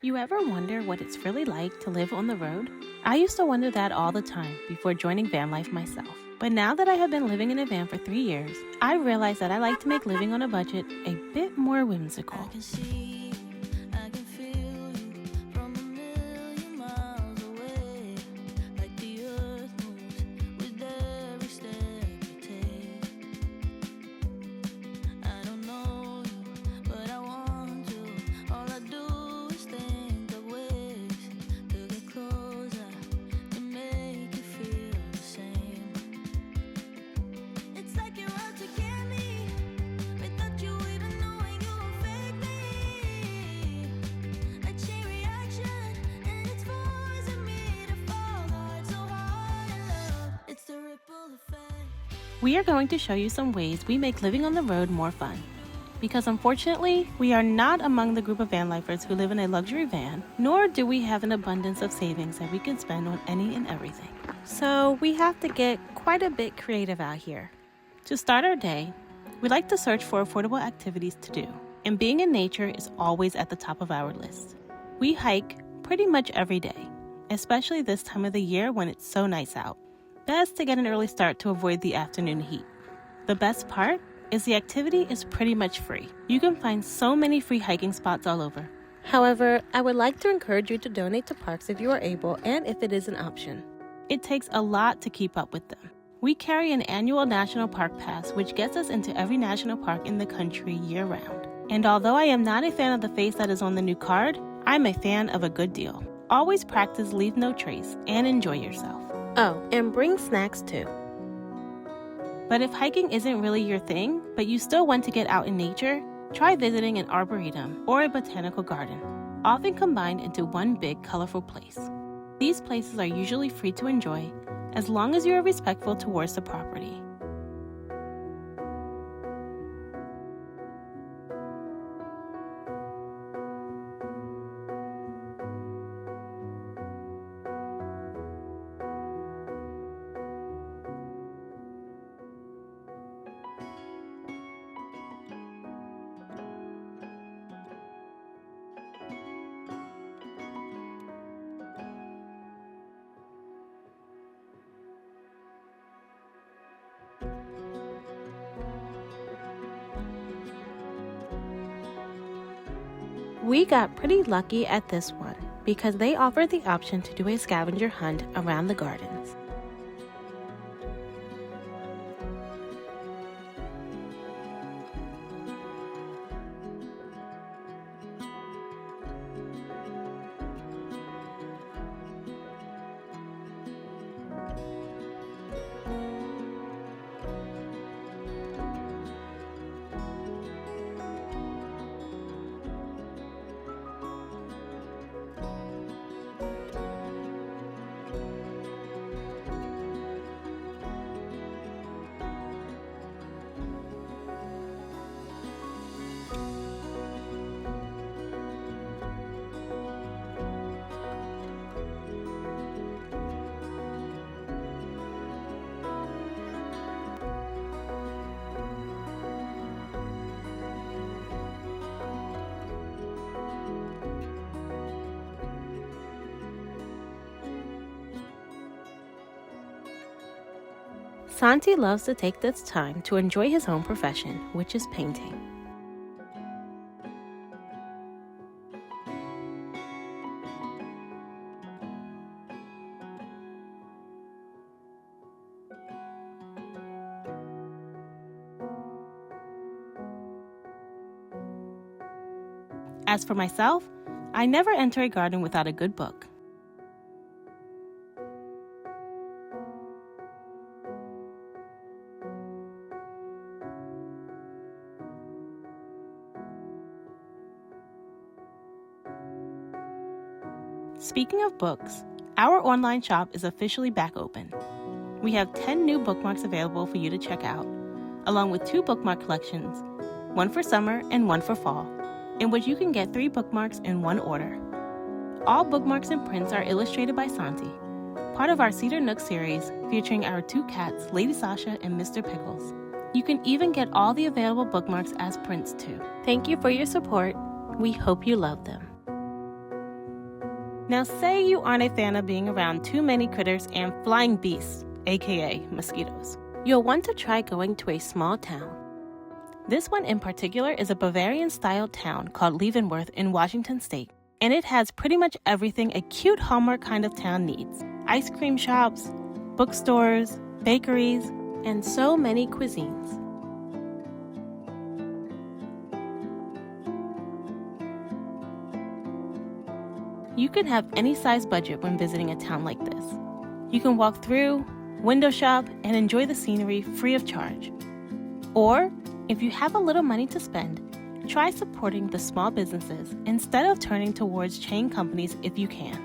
You ever wonder what it's really like to live on the road? I used to wonder that all the time before joining van life myself. But now that I have been living in a van for 3 years, I realize that I like to make living on a budget a bit more whimsical. We are going to show you some ways we make living on the road more fun. Because unfortunately, we are not among the group of van lifers who live in a luxury van, nor do we have an abundance of savings that we can spend on any and everything. So we have to get quite a bit creative out here. To start our day, we like to search for affordable activities to do, and being in nature is always at the top of our list. We hike pretty much every day, especially this time of the year when it's so nice out. Best to get an early start to avoid the afternoon heat. The best part is the activity is pretty much free. You can find so many free hiking spots all over. However, I would like to encourage you to donate to parks if you are able and if it is an option. It takes a lot to keep up with them. We carry an annual national park pass which gets us into every national park in the country year-round. And although I am not a fan of the face that is on the new card, I'm a fan of a good deal. Always practice leave no trace and enjoy yourself. Oh, and bring snacks too. But if hiking isn't really your thing, but you still want to get out in nature, try visiting an arboretum or a botanical garden, often combined into one big colorful place. These places are usually free to enjoy, as long as you are respectful towards the property. We got pretty lucky at this one because they offered the option to do a scavenger hunt around the gardens. Santi loves to take this time to enjoy his own profession, which is painting. As for myself, I never enter a garden without a good book. Speaking of books, our online shop is officially back open. We have 10 new bookmarks available for you to check out, along with 2 bookmark collections, one for summer and one for fall, in which you can get 3 bookmarks in one order. All bookmarks and prints are illustrated by Santi, part of our Cedar Nook series featuring our 2 cats, Lady Sasha and Mr. Pickles. You can even get all the available bookmarks as prints too. Thank you for your support. We hope you love them. Now say you aren't a fan of being around too many critters and flying beasts, aka mosquitoes. You'll want to try going to a small town. This one in particular is a Bavarian-style town called Leavenworth in Washington State, and it has pretty much everything a cute Hallmark kind of town needs. Ice cream shops, bookstores, bakeries, and so many cuisines. You can have any size budget when visiting a town like this. You can walk through, window shop, and enjoy the scenery free of charge. Or, if you have a little money to spend, try supporting the small businesses instead of turning towards chain companies if you can.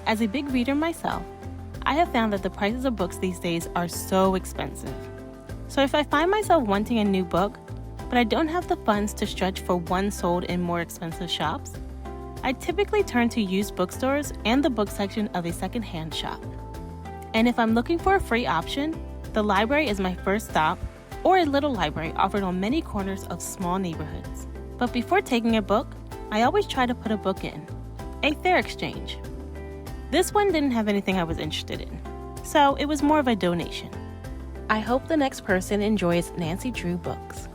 As a big reader myself, I have found that the prices of books these days are so expensive. So if I find myself wanting a new book, but I don't have the funds to stretch for one sold in more expensive shops, I typically turn to used bookstores and the book section of a secondhand shop. And if I'm looking for a free option, the library is my first stop, or a little library offered on many corners of small neighborhoods. But before taking a book, I always try to put a book in, a fair exchange. This one didn't have anything I was interested in, so it was more of a donation. I hope the next person enjoys Nancy Drew books.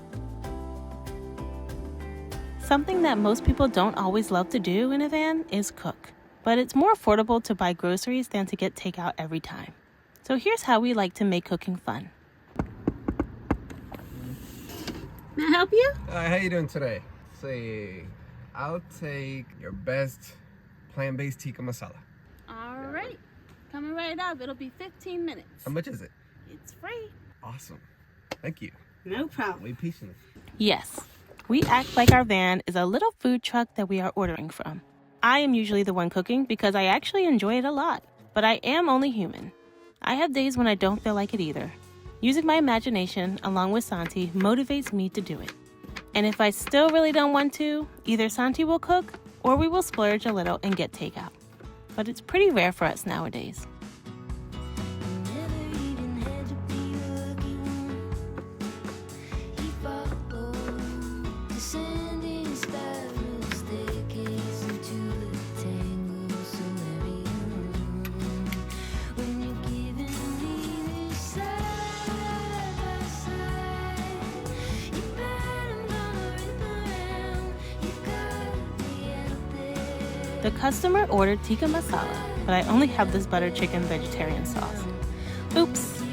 Something that most people don't always love to do in a van is cook, but it's more affordable to buy groceries than to get takeout every time. So here's how we like to make cooking fun. May I help you? How you doing today? Say, I'll take your best plant-based tikka masala. All right, coming right straight up, it'll be 15 minutes. How much is it? It's free. Awesome. Thank you. No problem. Wait patiently. Yes, we act like our van is a little food truck that we are ordering from. I am usually the one cooking because I actually enjoy it a lot, but I am only human. I have days when I don't feel like it either. Using my imagination, along with Santi, motivates me to do it. And if I still really don't want to, either Santi will cook or we will splurge a little and get takeout. But it's pretty rare for us nowadays. The customer ordered tikka masala, but I only have this butter chicken vegetarian sauce. Oops.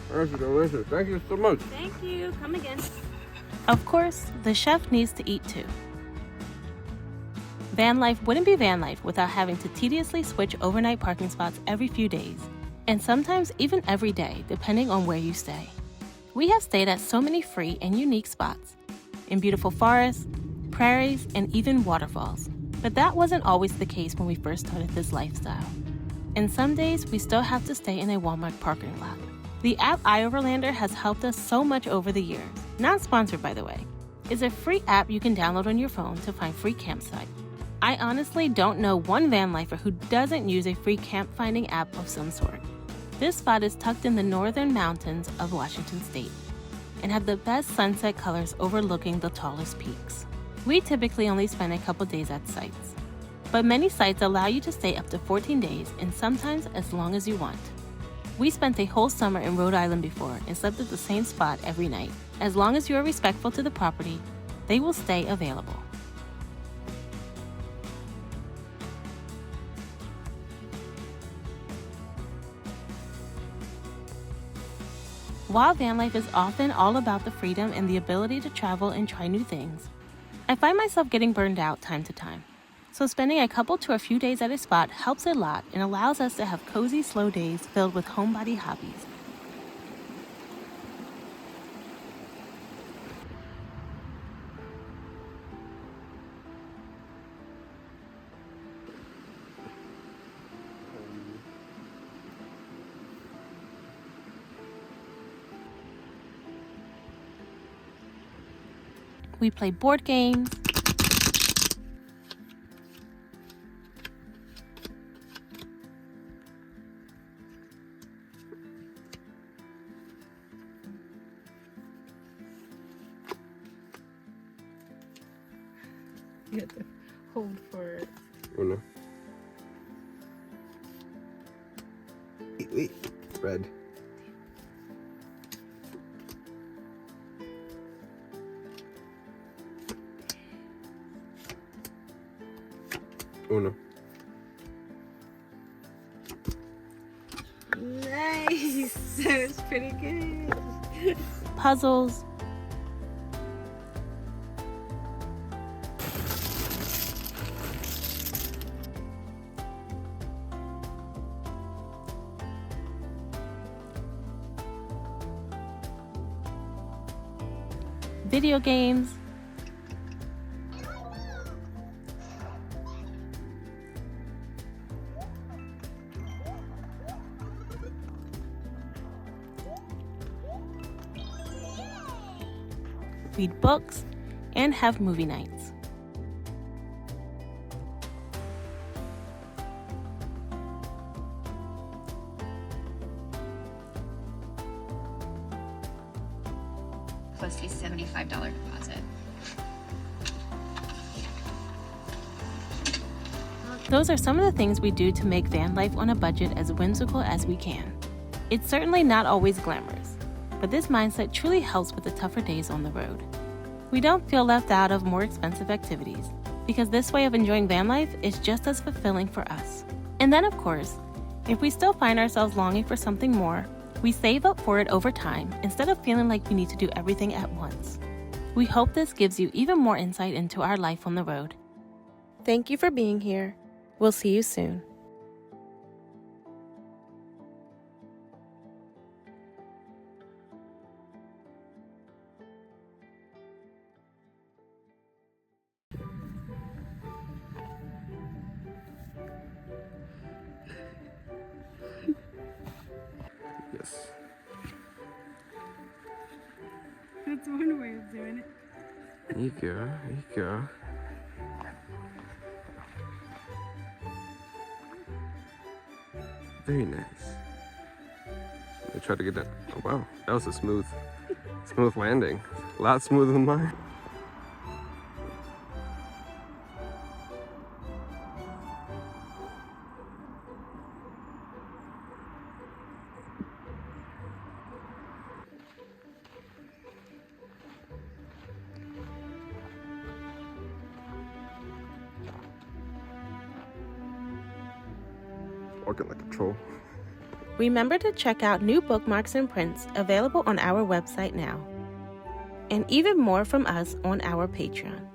That's delicious. Thank you so much. Thank you. Come again. Of course, the chef needs to eat too. VanLife wouldn't be VanLife without having to tediously switch overnight parking spots every few days, and sometimes even every day, depending on where you stay. We have stayed at so many free and unique spots, in beautiful forests, prairies, and even waterfalls. But that wasn't always the case when we first started this lifestyle. And some days, we still have to stay in a Walmart parking lot. The app iOverlander has helped us so much over the years. Not sponsored, by the way. It's a free app you can download on your phone to find free campsites. I honestly don't know one van lifer who doesn't use a free camp finding app of some sort. This spot is tucked in the northern mountains of Washington State and have the best sunset colors overlooking the tallest peaks. We typically only spend a couple days at sites, but many sites allow you to stay up to 14 days and sometimes as long as you want. We spent a whole summer in Rhode Island before and slept at the same spot every night. As long as you are respectful to the property, they will stay available. While van life is often all about the freedom and the ability to travel and try new things, I find myself getting burned out time to time. So spending a couple to a few days at a spot helps a lot and allows us to have cozy, slow days filled with homebody hobbies. We play board games, You have to hold for it. Oh no. Wait. Red. Oh no. Nice. That was pretty good. puzzles, video games, read books, and have movie nights. Plus a $75 deposit. Those are some of the things we do to make van life on a budget as whimsical as we can. It's certainly not always glamorous, but this mindset truly helps with the tougher days on the road. We don't feel left out of more expensive activities, because this way of enjoying van life is just as fulfilling for us. And then, of course, If we still find ourselves longing for something more, we save up for it over time instead of feeling like we need to do everything at once. We hope this gives you even more insight into our life on the road. Thank you for being here. We'll see you soon. Yes. That's one way of doing it. There you go. There you go. Very nice. I tried to get that. Oh wow, that was a smooth landing. A lot smoother than mine. Walking like a troll. Remember to check out new bookmarks and prints available on our website now, and even more from us on our Patreon.